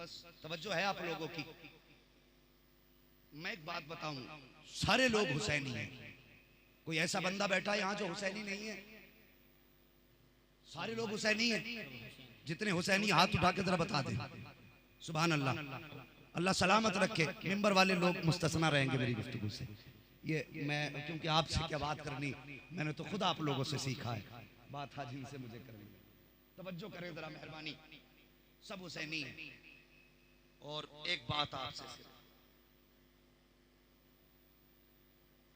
बस तवज्जो है आप लोगों की। मैं एक बात बताऊं, सारे लोग हुसैनी हैं। कोई ऐसा बंदा बैठा है यहां जो हुसैनी नहीं है? सारे लोग हुसैनी हैं। जितने हुसैनी हाथ उठा के जरा बता दे। सुभान अल्लाह, अल्लाह सलामत रखे। मिंबर वाले लोग मुस्तस्ना रहेंगे मेरी गुफ्तगू से। ये मैं क्योंकि आपसे क्या बात करनी, मैंने तो खुद आप लोगों से सीखा है। बात हाजी से मुझे करनी, तवज्जो करें जरा मेहरबानी। सब हुसैनी है। और एक बात आपसे,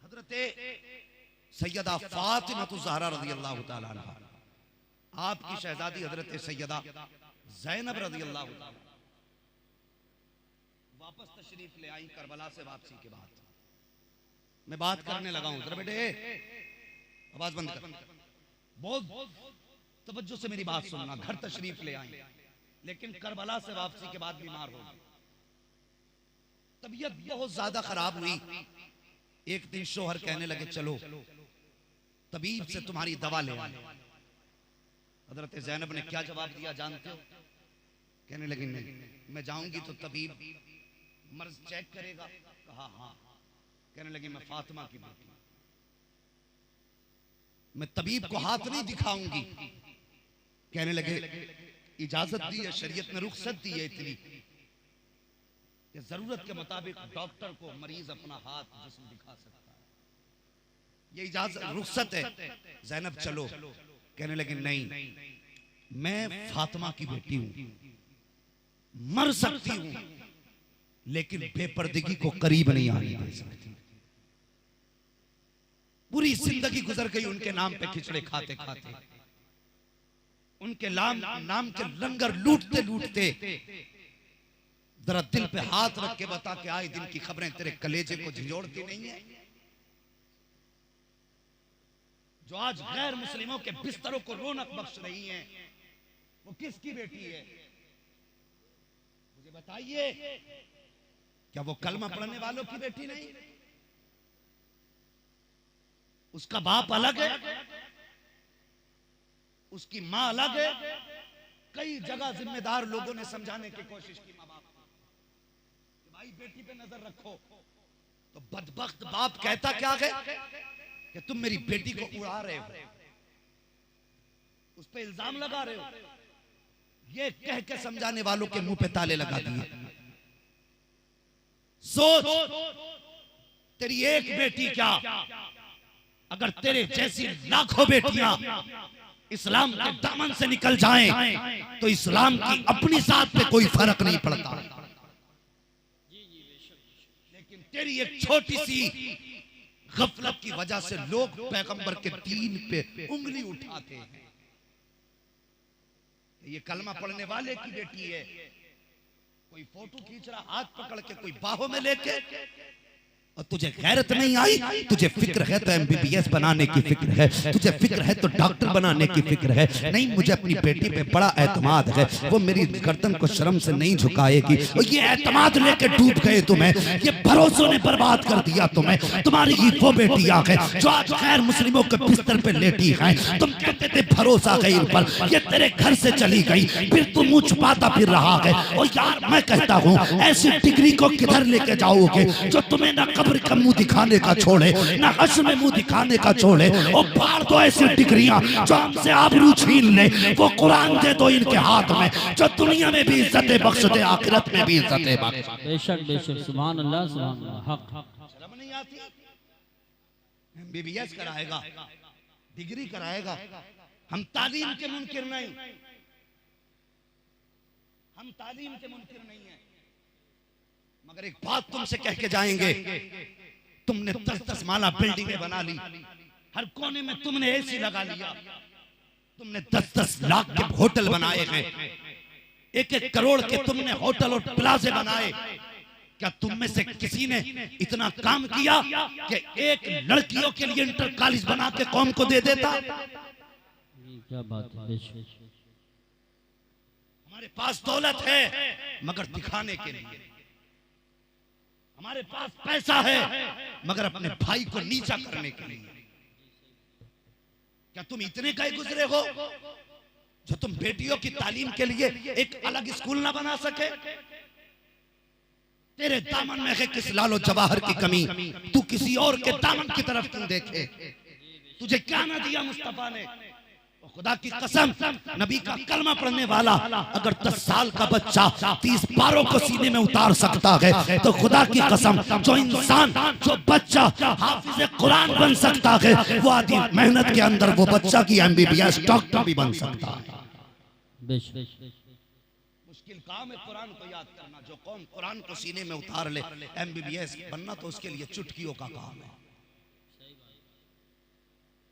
हजरत सैयदा फातिमा ज़हरा रज़ी अल्लाह तआला अन्हा, आपकी शहजादी हजरत सैयदा ज़ैनब रज़ी अल्लाह तआला वापस तशरीफ ले आई करबला से वापसी के बाद। मैं बात करने लगा हूं, जरा बेटे आवाज बंद कर, बहुत तवज्जो से मेरी बात सुनना। घर तशरीफ ले आई, लेकिन करबला से वापसी के बाद बीमार हो गई, तबीयत बहुत ज्यादा खराब हुई। एक दिन शोहर कहने लगे चलो तबीब से तुम्हारी दवा ले आए। हजरत ज़ैनब ने क्या जवाब दिया जानते हो? कहने लगी नहीं, मैं जाऊंगी तो तबीब मर्ज चेक करेगा। कहा हाँ। कहने लगी मैं फातिमा की बेटी, मैं तबीब को हाथ नहीं दिखाऊंगी। कहने लगे इजाजत दी है, शरीयत ने रुखसत दी है इतनी कि जरूरत के मुताबिक डॉक्टर को मरीज अपना हाथ जिस्म दिखा सकता है, ये इजाजत रुखसत है। ज़ैनब चलो। कहने लगे नहीं, मैं फातिमा की बेटी हूं, मर सकती हूं लेकिन बेपर्दगी को करीब नहीं आने दे सकती। पूरी जिंदगी गुजर गई उनके नाम पे खिचड़े खाते खाते, उनके नाम के लंगर लूटते लूटते। जरा दिल पे हाथ रख के बता कि आए दिन की खबरें तेरे कलेजे को झिझोड़ती नहीं है? जो आज गैर मुस्लिमों के बिस्तरों को रौनक बख्श रही हैं, वो किसकी बेटी है? मुझे बताइए, क्या वो कलमा पढ़ने वालों की बेटी नहीं? उसका बाप अलग है, उसकी मां अलग है। कई जगह जिम्मेदार लोगों ने समझाने की कोशिश की मां बाप को कि भाई बेटी पे नजर रखो, तो बदबख्त बाप कहता क्या है कि तुम मेरी बेटी को उड़ा रहे हो, उस पे इल्जाम लगा रहे हो। ये कह के समझाने वालों के मुंह पे ताले लगा दिए। सोच, तेरी एक बेटी क्या, अगर तेरे जैसी लाखों बेटियां इस्लाम के दामन से निकल जाएं तो इस्लाम की अपनी जात पे कोई फर्क नहीं पड़ता। लेकिन तेरी एक छोटी सी गफलत की वजह से लोग पैगंबर के दीन पे उंगली उठाते हैं। ये कलमा पढ़ने वाले की बेटी है, कोई फोटो खींच रहा हाथ पकड़ के, कोई बाहों में लेके, और तुझे गैरत नहीं आई? तुझे फिक्र है तो एमबीबीएस बनाने की फिक्र है, तुझे फिक्र है तो डॉक्टर बनाने की फिक्र है। नहीं, मुझे अपनी बेटी पे बड़ा एतमाद है, वो मेरी गर्दन को शर्म से नहीं झुकाएगी। और ये एतमाद लेके डूब गए तुम्हें, ये भरोसों ने बर्बाद कर दिया तुम्हें। तुम्हारी ही वो बेटी आ गए जो आज गैर मुस्लिमों के बिस्तर पे लेटी है। तुम कहते थे भरोसा गैर पर, ये तेरे घर से चली गई, फिर तुम मुंह छुपाता फिर रहा है। और यार मैं कहता हूँ ऐसी डिग्री को किधर लेके जाओगे जो तुम्हें ना कब्र का मुंह दिखाने का छोड़े, ना हश्र में मुंह दिखाने का छोड़े। और फाड़ दो ऐसी डिग्रियां जो हमसे आबरू छीन ले। वो कुरान दे दो इनके हाथ में जो दुनिया में भी इज्जत बख्श दे, आखिरत में भी इज्जत बख्श। बेशक बेशक, सुभान अल्लाह सुभान अल्लाह। हक शर्म नहीं आती? एमबीबीएस कराएगा, डिग्री कराएगा। हम तालीम के मुनकिर नहीं, हम तालीम के मुनकिर नहीं है, मगर एक बात तुमसे कह के जाएंगे, तुमने 10-10 माला बिल्डिंगें बना ली, हर कोने में तुमने एसी लगा लिया, तुमने 10-10 लाख के होटल बनाए हैं, 1-1 करोड़ के तुमने होटल और प्लाजे बनाए। क्या तुम में से किसी ने इतना काम किया कि एक लड़कियों के लिए इंटर कॉलेज बना के कौम को दे देता? क्या बात है। हमारे पास दौलत है मगर दिखाने के लिए, हमारे पास पैसा है मगर अपने भाई को नीचा करने के लिए। क्या तुम इतने का ही गुजरे हो जो तुम बेटियों की तालीम के लिए एक अलग स्कूल ना बना सके? तेरे दामन में है किस लालो जवाहर की कमी, तू किसी और के दामन की तरफ क्यों देखे? तुझे क्या ना दिया मुस्तफा ने? खुदा की कसम, नबी का कलमा पढ़ने वाला अगर 10 साल का बच्चा 30 पारों को सीने में उतार सकता है, तो खुदा की कसम जो इंसान, जो बच्चा हाफिज कुरान बन सकता है, वो आदि मेहनत के अंदर वो बच्चा की MBBS डॉक्टर भी बन सकता है। मुश्किल काम है कुरान को याद करना। जो कौम कुरान को सीने में उतार ले, MBBS बनना तो उसके लिए चुटकियों का काम है।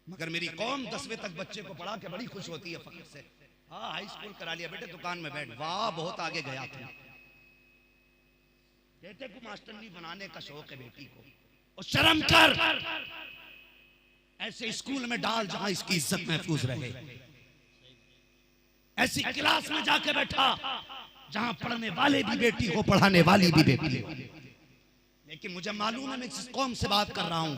मगर मेरी कौम 10वीं तक बच्चे को पढ़ा के बड़ी खुश होती है फख्र से। हाँ, हाई स्कूल करा लिया बेटे, दुकान में बैठ, वाह बहुत आगे गया था। बेटे को मास्टरनी बनाने का शौक है बेटी को, और शर्म कर, ऐसे स्कूल में डाल जहां इसकी इज्जत महफूज रहे। ऐसी क्लास में जाके बैठा जहां पढ़ने वाले भी बेटी हो, पढ़ाने वाली भी बेटी हो। लेकिन मुझे मालूम है मैं जिस कौम से बात कर रहा हूं,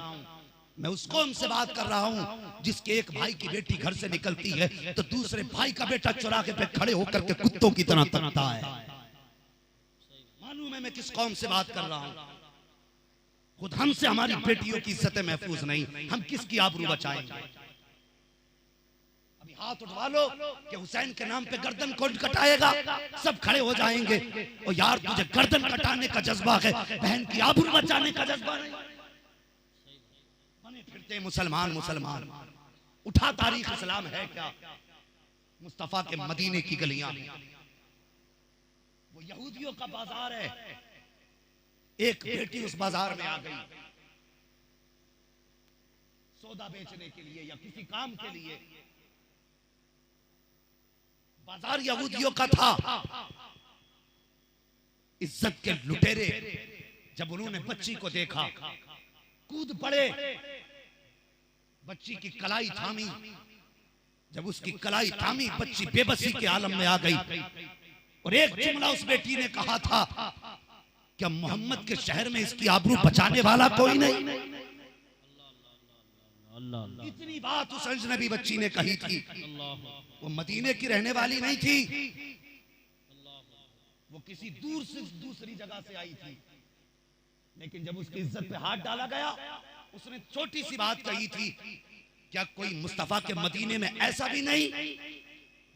मैं उस कौम से बात कर रहा हूं जिसके एक भाई की बेटी घर से निकलती है तो दूसरे भाई का बेटा चौराहे पे खड़े होकर के कुत्तों की तरह तकता है। मालूम है मैं किस कौम से बात कर रहा हूं। खुद हमसे हमारी बेटियों की इज्जतें महफूज नहीं, हम किसकी आबरू बचाएंगे? अभी हाथ उठवा लो कि हुसैन के नाम पे गर्दन कौन कटाएगा, सब खड़े हो जाएंगे। और यार तुझे गर्दन कटाने का जज्बा है, बहन की आबरू बचाने का जज्बा नहीं। फिरते मुसलमान मुसलमान, उठा तारीख इस्लाम है क्या? मुस्तफा के मदीने की गलियां वो यहूदियों का बाजार है। एक बेटी उस बाजार में आ गई सौदा बेचने के लिए या किसी काम के लिए। बाजार यहूदियों का था। इज्जत के लुटेरे जब उन्होंने बच्ची को देखा कूद पड़े, बच्ची की कलाई थामी। जब उसकी कलाई थामी, बच्ची बेबसी के आलम में आ गई। और एक जुमला उस बेटी ने कहा था, क्या मोहम्मद के शहर में इसकी आबरू बचाने वाला कोई नहीं? इतनी बात उस अजनबी बच्ची ने कही थी। वो मदीने की रहने वाली नहीं थी, वो किसी दूर से दूसरी जगह से आई थी। लेकिन जब उसकी इज्जत पे हाथ डाला गया, उसने छोटी सी बात कही थी, क्या कोई मुस्तफा के मदीने में ऐसा भी नहीं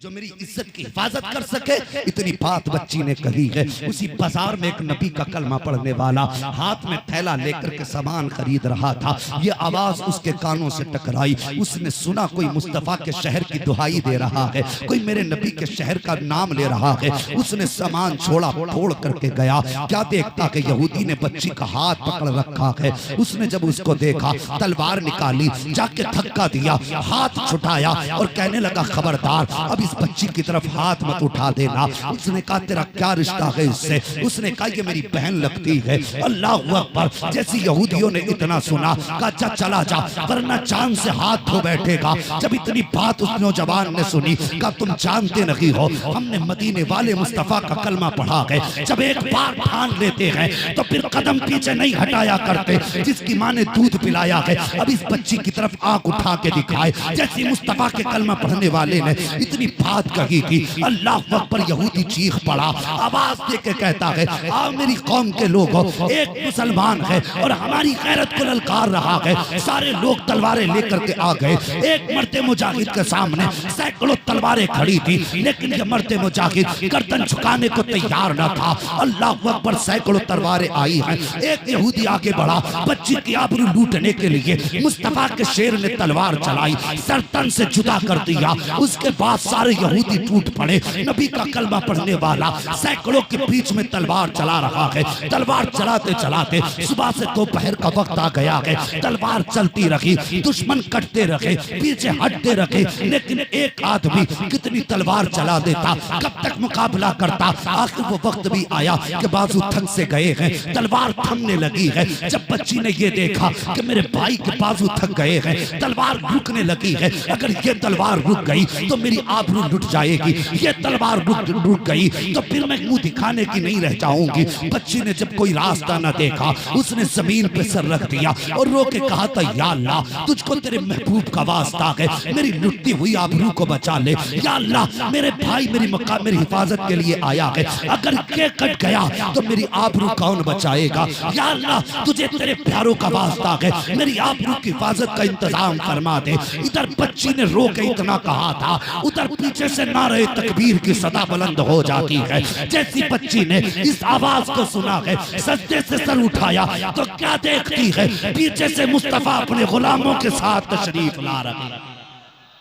जो मेरी इज्जत की हिफाजत कर सके? इतनी बात बच्ची ने कही है। उसी बाजार में एक नबी का कलमा पढ़ने वाला हाथ में थैला लेकर के सामान खरीद रहा था। ये आवाज उसके कानों से टकराई। उसने सुना कोई मुस्तफा के शहर की दुहाई दे रहा है, कोई मेरे नबी के शहर का नाम ले रहा है। उसने सामान छोड़ा, फोड़ करके गया। क्या देखता कि यहूदी ने बच्ची का हाथ पकड़ रखा है। उसने जब उसको देखा, तलवार निकाली, जाके धक्का दिया, हाथ छुटाया और कहने लगा, खबरदार अब बच्ची की तरफ हाथ मत उठा देना। उसने कहा, तेरा क्या रिश्ता है इससे? उसने कहा, ये मेरी बहन लगती है। अल्लाह अकबर। जैसे यहूदियों ने इतना सुना, कहा, जा चला जा, वरना चांद से हाथ धो बैठेगा। जब इतनी बात उस नौजवान ने सुनी, कहा, तुम जानते नहीं हो, हमने मदीने वाले मुस्तफा का कलमा पढ़ा है। जब एक बार ठान लेते हैं तो फिर कदम पीछे नहीं हटाया करते। जिसकी माँ ने दूध पिलाया है, अब इस बच्ची की तरफ आंख उठा के दिखाए। जैसे मुस्तफा के कलमा पढ़ने वाले ने इतनी बात कही थी, अल्लाह अकबर, यहूदी चीख पड़ा, आवाज दे के कहता है, आओ मेरी कौम के लोगों, एक मुसलमान है और हमारी गैरत को ललकार रहा है। सारे लोग तलवारें लेकर के आ गए। एक मर्द मुजाहिद के सामने सैकड़ों तलवारें खड़ी थी, लेकिन ये मर्द मुजाहिद गर्दन झुकाने को तैयार न था। अल्लाह अकबर, सैकड़ों तलवारें आई हैं। एक यहूदी आगे बढ़ा, बच्ची की आबरू लूटने के लिए मुस्तफा के शेर ने तलवार चलाई, सरतन से जुदा कर दिया। उसके बाद सारे यहूदी टूट पड़े। नबी का कलमा पढ़ने वाला सैकड़ों के बीच में तलवार चला रहा है। तलवार चलाते चलाते सुबह से दोपहर का वक्त आ गया है। तलवार चलती रही, दुश्मन कटते रहे, पीछे हटते रहे, लेकिन एक आदमी कितनी तलवार चला देता, कब तक मुकाबला करता? आखिर वो वक्त भी आया कि बाजू थक से गए हैं, तलवार थमने लगी है। जब बच्ची ने ये देखा कि मेरे भाई के बाजू थक गए हैं, तलवार रुकने लगी है, अगर ये तलवार रुक गई तो मेरी आबरू आबरू लुट जाएगी, ये तलवार लुट गई तो फिर मैं मुंह दिखाने की नहीं रह जाऊंगी। बच्ची ने जब कोई रास्ता न देखा उसने जमीन पे सर रख दिया और रो के कहा था, या अल्लाह तुझको तेरे महबूब का वास्ता है, मेरी लुटती हुई आबरू को बचा ले। या अल्लाह मेरे भाई मेरी हिफाजत के लिए आया है, अगर ये कट गया तो मेरी आबरू कौन बचाएगा। या अल्लाह तुझे तेरे प्यारों का वास्ता है, मेरी आबरू की हिफाजत का इंतजाम फरमा दे। इधर बच्ची ने रो के इतना कहा था, उधर पीछे से नारे तकबीर की सदा बुलंद हो जाती है। जैसी बच्ची ने इस आवाज को सुना है, सजदे से सर उठाया तो क्या देखती है, पीछे से मुस्तफा अपने गुलामों के साथ तशरीफ ला रहे हैं।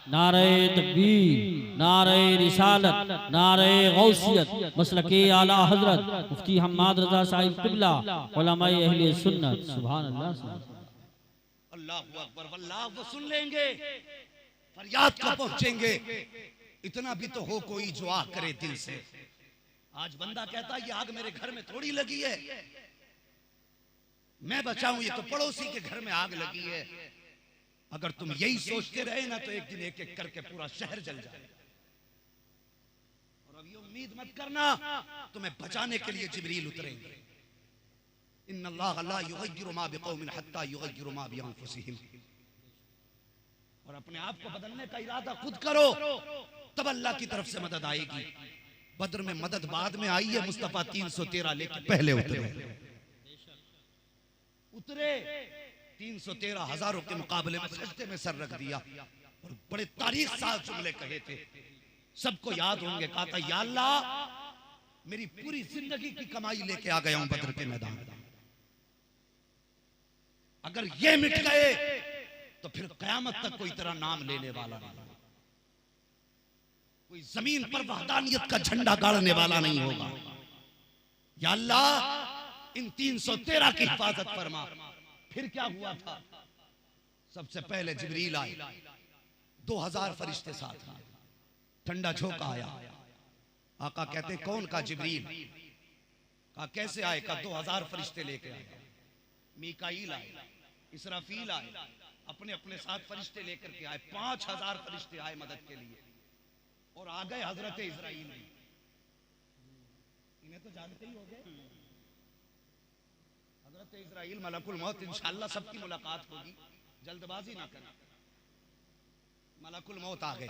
नारे तकबीर, नारे रिसालत, नारे गौसियत, मसलके आला हजरत मुफ्ती हम्माद रजा साहिब किबला, उलमाए अहले सुन्नत। सुभान अल्लाह, अल्लाहु अकबर। वल्लाह वो सुन लेंगे, फरियाद का पहुंचेंगे। इतना भी तो हो कोई जो आग करे दिल से। आज बंदा कहता है ये आग मेरे घर में थोड़ी लगी है, मैं बचाऊं, ये तो पड़ोसी के घर में आग लगी है। अगर तुम यही सोचते रहे ना तो एक दिन एक एक करके पूरा शहर जल जाए। और अब ये उम्मीद मत करना तुम्हें बचाने के लिए जिब्रील उतरेंगे। इन्नल्लाह ला युगय्यिरु मा बिकौमिन हत्ता युगय्यिरु मा बिअनफुसिहिम। और अपने आप को बदलने का इरादा खुद करो, तब अल्लाह की तरफ से मदद आएगी। बद्र में मदद बाद में आई है, मुस्तफा 313 लेके पहले उतरे 313 हजारों के मुकाबले में सजदे में सर रख दिया और बड़े तारीख साल जुमले कहे थे, सबको याद होंगे। कहा था, या अल्लाह मेरी पूरी जिंदगी की कमाई लेके आ गया हूं बद्र के मैदान में, अगर ये मिट गए तो फिर कयामत तक कोई तेरा नाम लेने वाला नहीं, कोई जमीन पर वहदानियत का झंडा गाड़ने वाला नहीं होगा। या अल्लाह इन 313 की हिफाजत फरमा। फिर क्या हुआ था, सबसे पहले जिब्रील आए, 2000 फरिश्ते साथ आए, ठंडा झोंका आया। आका कहते कौन? का जिब्रील। कहा कैसे आए? का 2000 फरिश्ते लेके आए। मीकाईल आए, इसराफील आए, अपने अपने साथ फरिश्ते लेकर के आए। 5000 फरिश्ते आए मदद के लिए और आ गए हजरत इजराइल भी। इन्हें तो जानते ही होंगे, हजरत इजराइल मलकुल मौत। इंशाअल्लाह सबकी मुलाकात होगी, जल्दबाजी ना करना। मलकुल मौत आ गए।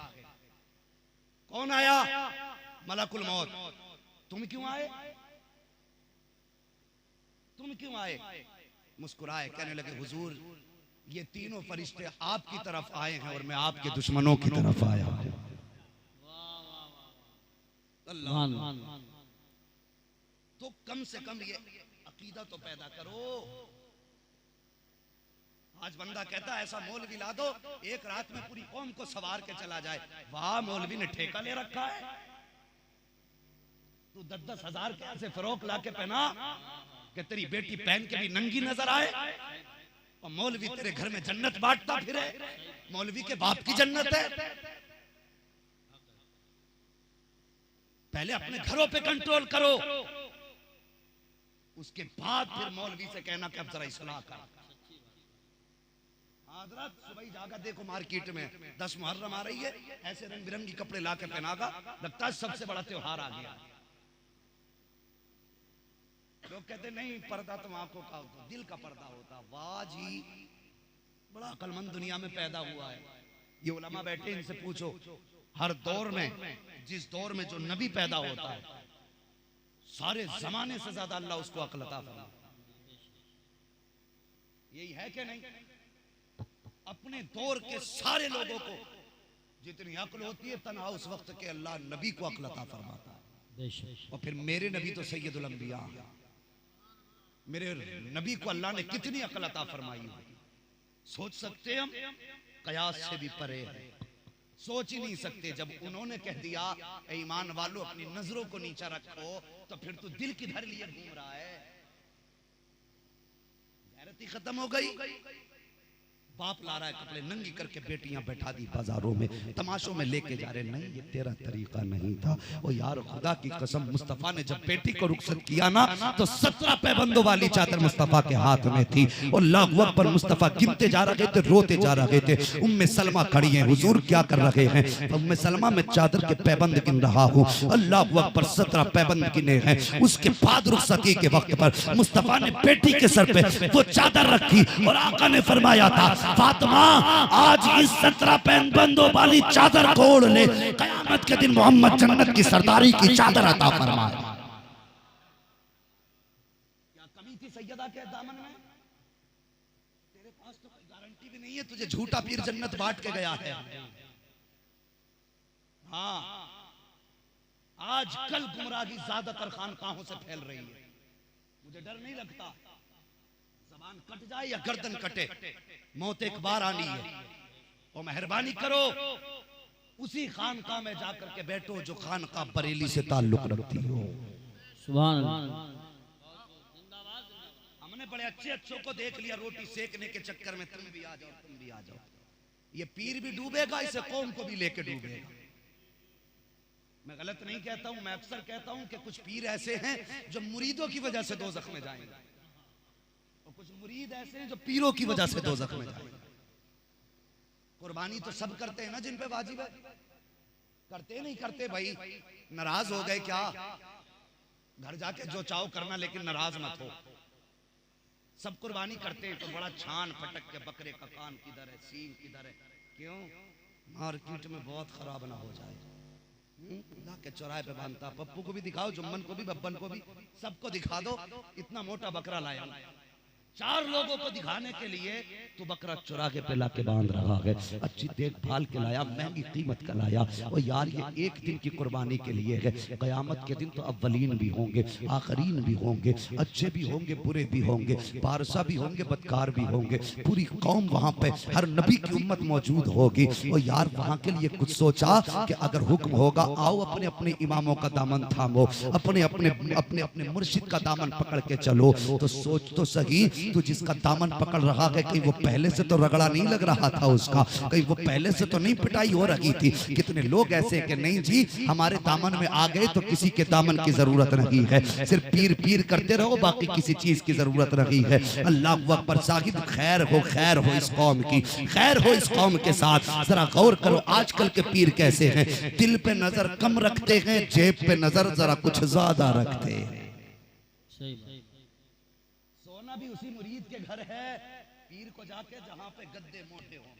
कौन आया? मलकुल मौत। तुम क्यों आए? तुम क्यों आए? मुस्कुराए, कहने लगे हुजूर ये तीनों फरिश्ते आपकी तरफ आए हैं और मैं आपके दुश्मनों की तरफ आया हूं। तो कम से कम ये अकीदा तो पैदा करो। आज बंदा कहता है ऐसा मौलवी ला दो एक रात में पूरी कौम को सवार के चला जाए। वाह, मौलवी ने ठेका ले रखा है। तू 10-10 हजार के ऐसे फरोख ला के पहना कि तेरी बेटी पहन के भी नंगी नजर आए और मौलवी तेरे घर में जन्नत बांटता फिरे। मौलवी के बाप की जन्नत है। पहले अपने घरों पे कंट्रोल करो, उसके बाद फिर मौलवी से कहना कि अब जरा इस्लाह कर। हजरत सुबह जागा देखो मार्केट में 10 मुहर्रम आ रही है, ऐसे रंग बिरंगी कपड़े ला के पहनागा, लगता है सबसे बड़ा त्योहार आ गया। लोग कहते नहीं पर्दा तो आंखों का होता, दिल का पर्दा होता। वाह जी, बड़ा अक्लमंद दुनिया में पैदा हुआ है। ये उलमा बैठे, इनसे पूछो हर दौर में, जिस दौर में जो नबी पैदा होता है, सारे जमाने से ज्यादा अल्लाह उसको अक्ल अता फरमाता है। यही है कि नहीं? अपने दौर के सारे लोगों को जितनी अक्ल होती है तन्हा उस वक्त के अल्लाह नबी को अक्ल अता फरमाता है। और फिर मेरे नबी तो सैयदुल अंबिया, मेरे नबी को अल्लाह ने कितनी अक्ल अता फरमाई होगी, सोच सकते हम? कयास से भी परे है, सोच ही नहीं सकते। जब उन्होंने कह दिया ए ईमान वालों अपनी नजरों को नीचा रखो, तो फिर तू दिल किधर लिए घूम रहा है? गैरत ही खत्म हो गई, बाप ला रहा है कपड़े नंगी करके बेटियां बैठा दी बाजारों में, तमाशों में लेके जा रहे। नहीं, ये तेरा तरीका नहीं था। ओ यार खुदा की कसम, मुस्तफा ने जब बेटी को रुखसत किया ना तो 17 पैबंदों वाली चादर मुस्तफा के हाथ में थी। और अल्लाहु अकबर, मुस्तफा गिनते जा रहे थे, रोते जा रहे थे। उम्मे सलमा खड़ी हैं, हुजूर क्या कर रहे हैं? उम्मे सलमा, मैं चादर के पैबंद गिन रहा हूँ। अल्लाहु अकबर, 17 पैबंद गिने हैं। उसके बाद रुखसती के वक्त पर मुस्तफा ने बेटी के सर पे वो चादर रखी और आका ने फरमाया था, फातिमा आज इस 17 पैबंदों वाली चादर को ओढ़ ले, क़यामत के दिन मोहम्मद जन्नत की सरदारी की चादर अता फरमाए। क्या कमी थी सैयदा के दामन में? तेरे पास तो कोई गारंटी भी नहीं है, तुझे झूठा पीर जन्नत बांट के गया है। हाँ, आज कल गुमराही ज्यादातर खानकाहों से फैल रही है। मुझे डर नहीं लगता, जबान कट जाए या गर्दन कटे, मौत एक बार आनी है। और मेहरबानी करो उसी खानका में जाकर के बैठो जो खानका बरेली से ताल्लुक रखती हो। सुभान अल्लाह। हमने बड़े अच्छों को देख लिया रोटी सेकने के चक्कर में, तुम भी आ जाओ, तुम भी आ जाओ। ये पीर भी डूबेगा, इसे कौम को भी लेके डूबेगा। मैं गलत नहीं कहता हूं, मैं अक्सर कहता हूं कि कुछ पीर ऐसे हैं जो मुरीदों की वजह से दोज़ख में जाएंगे, और कुछ मुरीद ऐसे हैं जो पीरों की वजह से दोज़ख में जाएंगे। कुर्बानी तो सब करते हैं ना जिन पे वाजिब है, करते नहीं करते भाई, नाराज हो गए क्या? घर जाके जो चाहो करना, लेकिन नाराज मत हो। सब कुर्बानी करते हैं तो बड़ा छान फटक के बकरे का कान किधर है, सींग किधर है, क्यों? मार्केट में बहुत खराब ना हो जाए। के चौराहे पे बांधता, पप्पू को भी दिखाओ, जुम्मन को भी, बब्बन को भी, सबको दिखा दो। इतना मोटा बकरा लाया, 4 लोगों को दिखाने के लिए तो बकरा चुरा के पिला के बांध रहा है। अच्छी देखभाल के लाया, महंगी कीमत का लाया। और यार ये एक दिन की कुर्बानी के लिए है। क़यामत के दिन तो अव्वलीन भी होंगे, आखरीन भी होंगे, अच्छे भी होंगे, बुरे भी होंगे, पारसा भी होंगे, बदकार भी होंगे। पूरी कौम वहाँ पे, हर नबी की उम्मत मौजूद होगी। और यार वहाँ के लिए कुछ सोचा कि अगर हुक्म होगा, आओ अपने अपने इमामों का दामन थामो, अपने अपने अपने अपने मुर्शिद का दामन पकड़ के चलो। तो सोच तो सही, तो जिसका दामन पकड़ रहा है, कहीं वो पहले से तो रगड़ा नहीं लग रहा था उसका, कहीं वो पहले से तो नहीं पिटाई हो रही थी। कितने लोग ऐसे कि नहीं जी, हमारे दामन में आ गए तो किसी के दामन की जरूरत नहीं है, सिर्फ पीर पीर करते रहो, बाकी किसी चीज की जरूरत नहीं है। अल्लाह अकबर साहिब, खैर हो इस कौम की, खैर हो इस कौम के साथ। जरा गौर करो आजकल के पीर कैसे हैं, दिल पे नजर कम रखते हैं, जेब पे नजर जरा कुछ ज्यादा रखते हैं। सोना भी उसी मुरीद के घर है, पीर को जाके जहां पे गद्दे मोटे हों,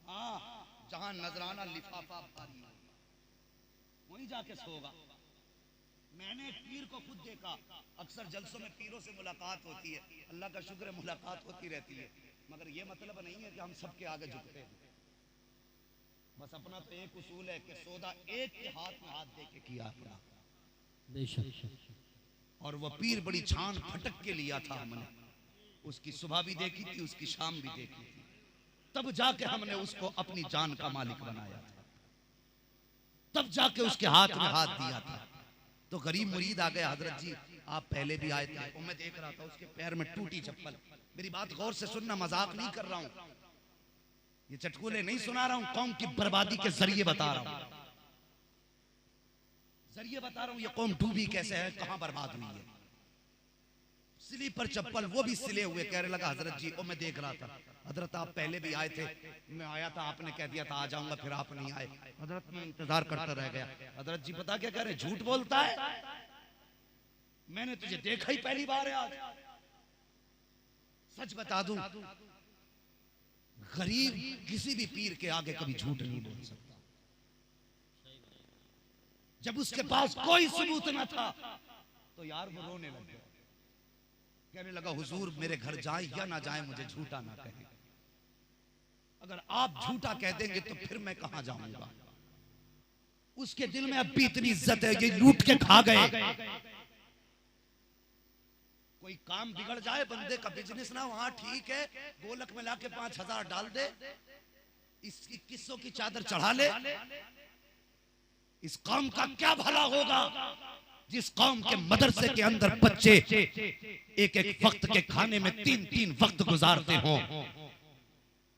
हाँ, जहां नजराना लिफाफा भारी हो, वहीं जाके सोगा। मैंने पीर को खुद देखा, अक्सर जलसों में पीरों से मुलाकात होती है, अल्लाह का शुक्र है मुलाकात होती रहती है, मगर ये मतलब नहीं है कि हम सबके आगे झुकते हैं। बस अपना तो एक उसूल है कि सौदा एक के हाथ में हाथ दे के किया अपना। और वह पीर बड़ी छान फटक के लिया था हमने, उसकी सुबह भी देखी थी, उसकी शाम भी देखी थी, तब जाके हमने उसको अपनी जान का मालिक बनाया था, तब जाके उसके हाथ में हाथ दिया था। तो गरीब मुरीद आ गए, हजरत जी आप पहले भी आए थे, और मैं देख रहा था उसके पैर में टूटी चप्पल। मेरी बात गौर से सुनना, मजाक नहीं कर रहा हूं, ये चटकुले नहीं सुना रहा हूं, कौम की बर्बादी के जरिए बता रहा हूं, जरिए बता रहा हूं। ये कौम डूबी कैसे है, कहां बर्बाद हुई है। स्लीपर चप्पल, वो भी सिले हुए। कहने लगा हजरत जी, और मैं देख रहा था, हजरत आप पहले भी आए थे, मैं आया था, आपने कह दिया था आ जाऊंगा, फिर आप नहीं आए। हजरत मैं इंतजार करता रह गया। हजरत जी पता क्या कह रहे, झूठ बोलता है, मैंने तुझे देखा ही पहली बार है आज। सच बता दूं, गरीब किसी भी पीर के आगे कभी झूठ नहीं बोल सकता। जब उसके पास कोई सबूत न था तो यार वो रोने लग गया, कहने लगा हुजूर मेरे घर जाए या ना जाए, मुझे झूठा ना कहें। अगर आप झूठा कह देंगे तो फिर मैं कहां जाऊंगा। उसके दिल में अब भी इतनी इज्जत है, ये लूट के खा गए। कोई काम बिगड़ जाए, बंदे का बिजनेस ना, वहां ठीक है, गोलक में लाके 5000 डाल दे, इस 2100 की चादर चढ़ा ले, इस काम का क्या भला होगा। जिस कौम के मदरसे के अंदर बच्चे एक एक वक्त के खाने में 3-3 वक्त गुजारते हों,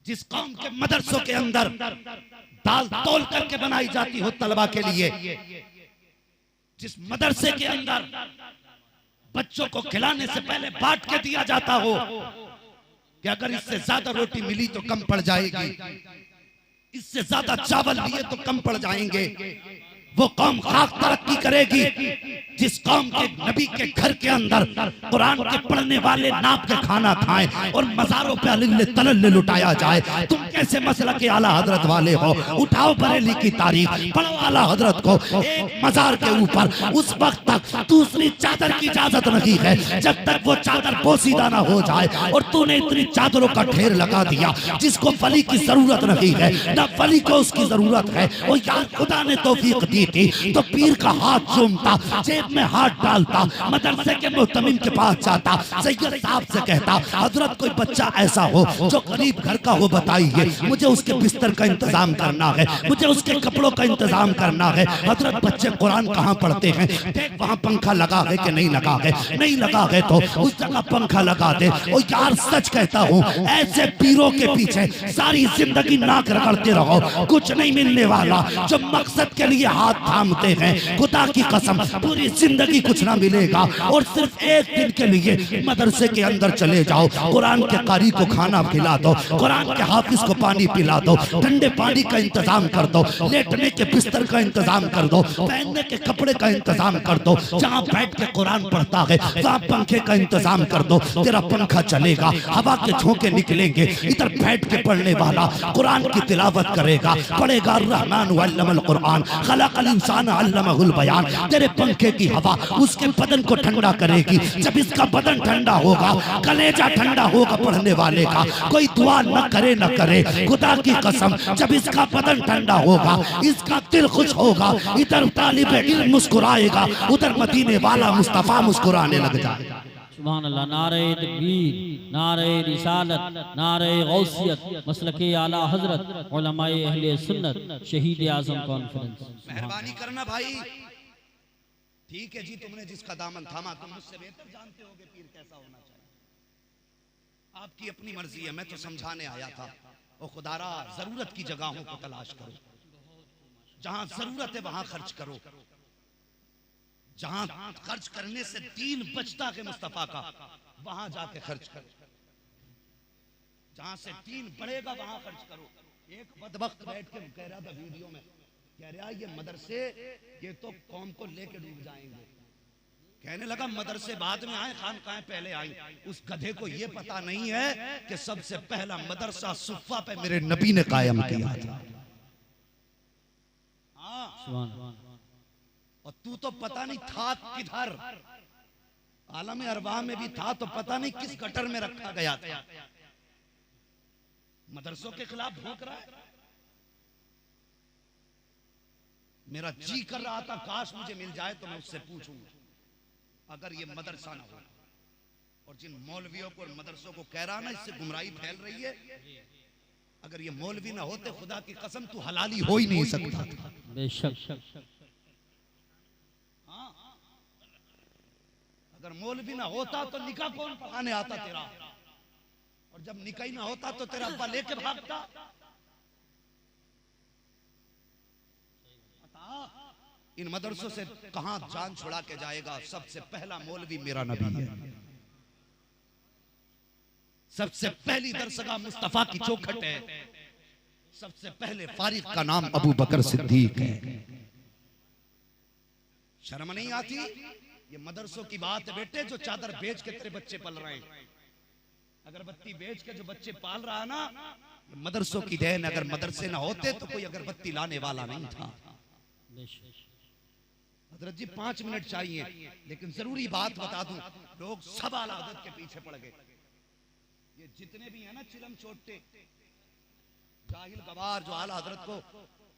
जिस कौम के मदरसों के अंदर दाल तौल करके बनाई जाती हो तलबा के लिए, जिस मदरसे के अंदर बच्चों को खिलाने से पहले बांट के दिया जाता हो कि अगर इससे ज्यादा रोटी मिली तो कम पड़ जाएगी, इससे ज्यादा चावल लिए तो कम पड़ जाएंगे, वो कौम खाक तरक्की करेगी जिस कौम के नबी के घर के अंदर कुरान के पढ़ने वाले नाप के खाना खाएं और मजारों पे अलिल्ले तलल्ले लुटाया जाए। तुम कैसे मसला के आला हजरत वाले हो? उठाओ बरेली की तारीख, पढ़ो आला हजरत को। एक मजार के ऊपर उस वक्त तक दूसरी चादर की इजाजत नहीं है जब तक वो चादर पोसीदा ना हो जाए, और तूने इतनी चादरों का ढेर लगा दिया जिसको वली की जरूरत नहीं है, ना वली को उसकी जरूरत है। और यार खुदा ने तौफीक दी थी तो पीर का हाथ चूमता, जेब में हाथ डालता, मदरसे के मुहतमिम के पास जाता, सैयद साहब से कहता हजरत कोई बच्चा ऐसा हो जो गरीब घर का हो बताइए, मुझे उसके बिस्तर का इंतजाम करना है, मुझे उसके कपड़ों का इंतजाम करना है। हजरत बच्चे कुरान कहाँ पढ़ते हैं, देख वहाँ पंखा लगा है कि नहीं लगा है, नहीं लगा है तो उस जगह पंखा लगा दे। और यार सच कहता हूँ ऐसे पीरों के पीछे सारी जिंदगी नाक रगड़ते रहो, कुछ नहीं मिलने वाला। जो मकसद के लिए हाथ थामते हैं खुदा की कसम पूरी जिंदगी कुछ ना मिलेगा। और सिर्फ एक दिन के लिए मदरसे के अंदर चले जाओ, कुरान के कारी को खाना खिला दो, कुरान के हाफिज को पानी पिला दो, ठंडे पानी का इंतजाम कर दो, लेटने के बिस्तर का इंतजाम कर दो, पहनने के कपड़े का इंतजाम कर दो, जहाँ बैठ के कुरान पढ़ता है वहाँ पंखे का इंतजाम कर दो, तेरा पंखा चलेगा, हवा के झोंके निकलेंगे, इधर बैठ के पढ़ने वाला कुरान की तिलावत करेगा, पढ़ेगा रहमान अल्लमल कुरान खलकल इंसान अल्लमहुल बयान। तेरे पंखे की हवा उसके बदन को ठंडा करेगी। जब इसका बदन ठंडा होगा, कलेजा ठंडा होगा पढ़ने वाले का, कोई दुआ न करे न करे, खुदा की कसम जब इसका बदन ठंडा होगा, इसका दिल खुश होगा, इधर तालिब इल्म मुस्कुराएगा, उधर मदीने वाला मुस्तफा मुस्कुराने लग जाएगा। सुभान अल्लाह। नारे तकबीर, नारे रिसालत, नारे गौसियत, मसलके आला हजरत, उलमाए अहले सुन्नत, शहीद आजम कॉन्फ्रेंस। मेहरबानी करना भाई, ठीक है जी, तुमने जिसका दामन थामा तुम मुझसे बेहतर जानते होगे पीर कैसा होना चाहिए, आपकी अपनी मर्जी है। मैं तो समझाने आया था। ओ खुदारा जरूरत की जगहों को तलाश करो, जहां जरूरत है वहां खर्च करो, जहां खर्च करने से दीन बचता है मुस्तफा का वहां जाके खर्च करो, जहां से दीन बढ़ेगा वहां खर्च करो। एक बदबख्त बैठ के कह रहा था वीडियो में, कह रहा ये मदरसे ये तो कौम को लेके डूब जाएंगे। कहने लगा मदरसे बाद में आए, खानकाहें पहले आई। उस गधे को ये पता नहीं है कि सबसे पहला मदरसा सुफ़ा पे मेरे नबी ने कायम किया था। और तू तो पता नहीं था किधर, आलम अरवाह में भी था तो पता नहीं किस गटर में रखा गया था। मदरसों के खिलाफ भौंक रहा है। मेरा जी कर रहा था काश मुझे मिल जाए तो मैं उससे पूछूं, अगर ये मदरसा ना हो, और जिन मौलवियों को और मदरसों को कह रहा ना इससे गुमराही फैल रही है, अगर ये मौलवी ना होते खुदा की कसम तू हलाली हो ही नहीं सकता था। बेशक। अगर मौलवी ना होता तो निकाह कौन पढ़ाने आता तेरा, और जब निकाह ही ना होता तो तेरा अब्बा लेके भागता। इन मदरसों से कहां जान छुड़ा के जाएगा? सबसे पहला मौलवी मेरा नबी है, सबसे पहली दरसगाह मुस्तफा की चौखट है, सबसे पहले फारिग का नाम अबू बकर सिद्दीक है। शर्म नहीं आती? ये मदरसों की बात है बेटे, जो चादर बेच के तेरे बच्चे पल रहे हैं, अगरबत्ती बेच के जो बच्चे पाल रहा ना, मदरसों की देन। अगर मदरसे ना होते तो कोई अगरबत्ती लाने वाला नहीं था। हजरत जी 5 मिनट चाहिए, लेकिन जरूरी बात बता दूं, लोग सब आला हजरत के पीछे पड़ गए। ये जितने भी है ना चिलम चोटे जाहिल गवार जो आला हजरत को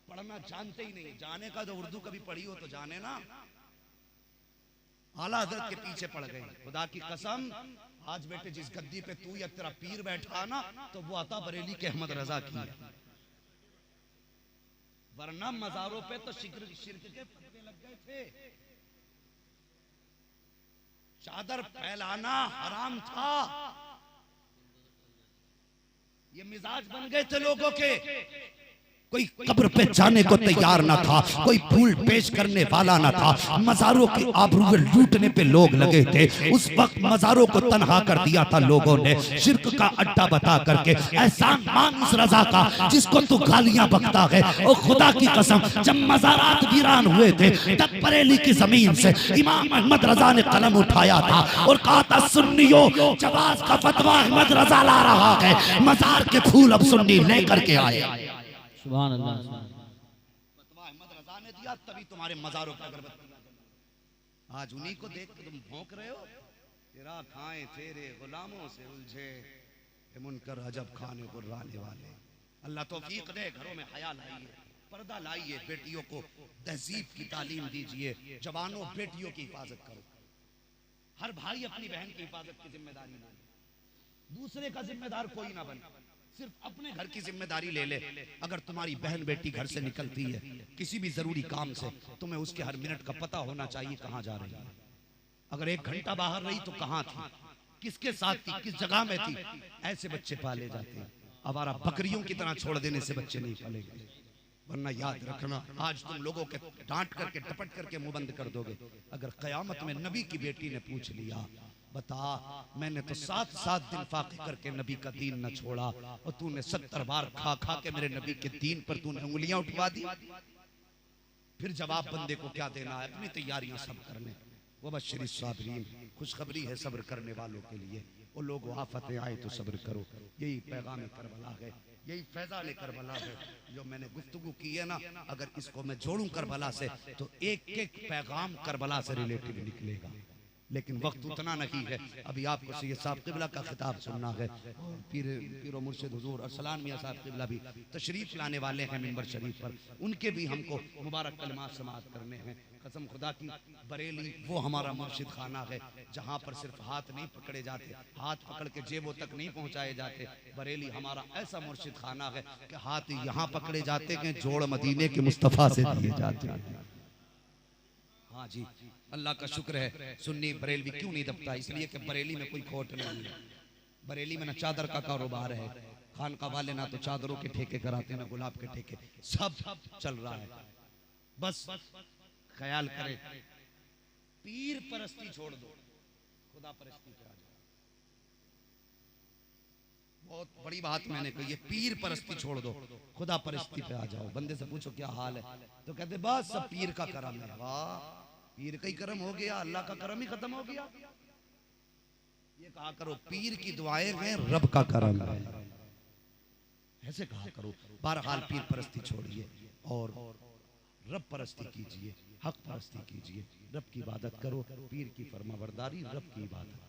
पढ़ना जानते ही नहीं, जाने का जो उर्दू कभी पढ़ी हो तो जाने ना, आला हजरत के पीछे पड़ गए। खुदा की कसम आज बेटे जिस गद्दी पे तू या तेरा पीर बैठा ना, तो वो अता बरेली के अहमद रजा की है, वरना मजारों पे तो शिर्क के फतवे लग गए थे। चादर फैलाना हराम था। ये मिजाज बन गए थे लोगों के। कोई कब्र पे जाने को तैयार ना था, कोई फूल पेश करने वाला ना था। मज़ारों की आबरूएं लूटने पे लोग लगे थे। उस वक्त मज़ारों को तनहा कर दिया था लोगों ने, शिर्क का अड्डा बता करके। एहसान मान उस रजा का जिसको तू गालियां बकता है। और खुदा की कसम, जब मज़ारात वीरान हुए थे तब बरेली की जमीन से इमाम अहमद रजा ने कलम उठाया था और कहा था, सुन्नियों, जवाज का फतवा अहमद रजा ला रहा है, मज़ार के फूल अब सुन्नी लेकर के आए। सुभान अल्लाह। फतवा अहमद रजा ने दिया, तभी तुम्हारे मज़ारों पर अगरबत्ती। आज उन्हीं को देख के तुम भौंक रहे हो। तेरा खाएं तेरे गुलामों से उलझे मुनकर अजब खाने गुर्राने वाले। अल्लाह तौफीक दे, घरों में हया लाइए, पर्दा लाइए, बेटियों को तहजीब की तालीम दीजिए। जवानों, बेटियों की हिफाजत करो। हर भाई अपनी बहन की हिफाजत की जिम्मेदारी ले, दूसरे का जिम्मेदार कोई ना बने, सिर्फ अपने घर की जिम्मेदारी ले ले। अगर तुम्हारी बहन बेटी घर से निकलती है किसी भी जरूरी काम से, तुम्हें उसके हर मिनट का पता होना चाहिए कहाँ जा रही है। अगर 1 घंटा बाहर रही तो कहाँ थी, किसके साथ थी, किस जगह में थी। ऐसे बच्चे पाले जाते हैं। आवारा बकरियों की तरह छोड़ देने से बच्चे नहीं पालेंगे। वरना याद रखना, आज तुम लोगों के डांट करके टपट करके मुंह बंद कर दोगे। अगर कयामत में नबी की बेटी ने पूछ लिया, बता मैंने तो 7 दिन फाके करके नबी का दीन न छोड़ा और तूने 70 बार खा खा के मेरे नबी के दीन पर तूने उंगलियां उठवा दी, फिर जवाब बंदे को क्या देना है। अपनी तैयारियां सब कर ले। वो बशरी साबरीन, खुशखबरी है सब्र करने वालों के लिए। वो लोग आफतें आए तो सब्र करो। यही पैगाम करबला है, यही फैजान करबला है जो मैंने गुफ्तगू की है ना। अगर इसको मैं जोड़ूं करबला से तो एक एक पैगाम करबला से रिलेटेड निकलेगा। लेकिन वक्त उतना नहीं है। अभी आपको सैयद साहब क़िबला का खिताब सुनना है। पीरो मुर्शिद हुजूर अरसलान मियां साहब क़िबला भी तशरीफ लाने वाले हैं मिंबर शरीफ पर। उनके भी हमको मुबारक कलमात समाअत करने हैं। कसम खुदा की, बरेली वो हमारा मुर्शिद खाना है जहाँ पर सिर्फ हाथ नहीं पकड़े जाते, हाथ पकड़ के जेबों तक नहीं पहुँचाए जाते। बरेली हमारा ऐसा मुर्शिद खाना है कि हाथ यहाँ पकड़े जाते हैं, जोड़ मदीने के मुस्तफ़ा से दिए जाते हैं। हाँ जी, अल्लाह का शुक्र है। सुन्नी बरेलवी क्यों नहीं दबता? इसलिए कि बरेली में कोई खोट नहीं है। बरेली में ना चादर का कारोबार है, खानका वाले ना तो चादरों के ठेके कराते ना गुलाब के ठेके, सब चल रहा है। बस ख्याल करें, पीर परस्ती छोड़ दो, खुदा परस्ती पे आ जाओ। बहुत बड़ी बात मैंने कही है, पीर परस्ती छोड़ दो, खुदा परस्ती पे आ जाओ। बंदे से पूछो क्या हाल है तो कहते बस सब पीर का करम है। वाह, पीर का ही करम हो गया, अल्लाह का करम ही खत्म हो गया। ये कहा करो पीर की दुआएं हैं, रब का करम है, ऐसे कहा करो। बहरहाल पीर परस्ती छोड़िए और रब परस्ती कीजिए, हक परस्ती कीजिए, रब की इबादत करो। पीर की फरमाबरदारी, रब की इबादत,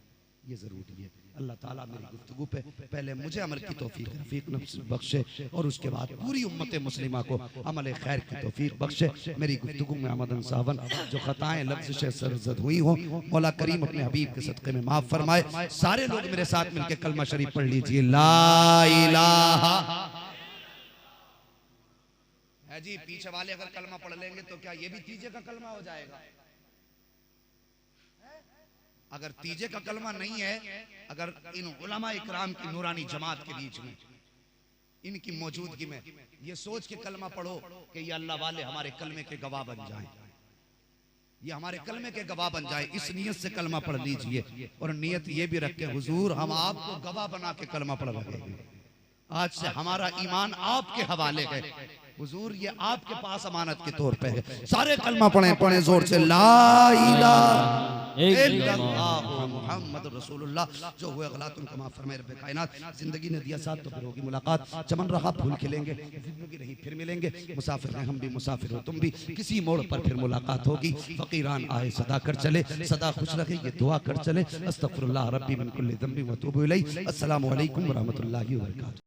ये जरूरी है। अल्लाह ताला मेरी गुफ्तगू पे पहले मुझे अमल की तौफीक रफीक नफ्स बख्शे और उसके बाद पूरी उम्मत मुस्लिमा को अमल खैर की तौफीक बख्शे। मेरी गुफ्तगू में आमदन सावन जो खताएं लफ्ज़ सरजद हुई हो, मौला करीम अपने हबीब के सदक़े में माफ़ फरमाए। सारे लोग मेरे साथ मिलकर कलमा शरीफ पढ़ लीजिए, ला इलाहा है जी। पीछे वाले अगर कलमा पढ़ लेंगे तो क्या ये भी तीजे का कलमा हो जाएगा? अगर तीजे का कलमा नहीं है, अगर इन उलमा इकराम की नूरानी जमात के बीच में, इनकी मौजूदगी में ये सोच के कलमा पढ़ो कि ये अल्लाह वाले हमारे कलमे के गवाह बन जाएं, ये हमारे कलमे के गवाह बन जाए, इस नियत से कलमा पढ़ लीजिए। और नियत ये भी रख के, हुजूर हम आपको गवाह बना के कलमा पढ़ रहे हैं, आज से हमारा ईमान आपके हवाले है, हुजूर ये आपके पास अमानत के तौर पे है। सारे कलमा पढ़े जोर से, ला इलाहा इल्लल्लाह मुहम्मद रसूलुल्लाह। जो हुए गलत उनको माफ फरमाए रब्बे कायनात। जिंदगी ने दिया साथ तो फिर होगी मुलाकात, चमन रहा फूल खिलेंगे, जिंदगी रही फिर मिलेंगे। मुसाफिर हैं हम भी, मुसाफिर हो तुम भी, किसी मोड़ पर फिर मुलाकात होगी। फकीरान आए सदा कर चले, सदा खुश रहे ये दुआ कर चले। अस्तगफिरुल्लाह रब्बी मिन कुल्ली ज़ंबि व अतूबु इलैहि। अस्सलामु अलैकुम व रहमतुल्लाहि व बरकातहू।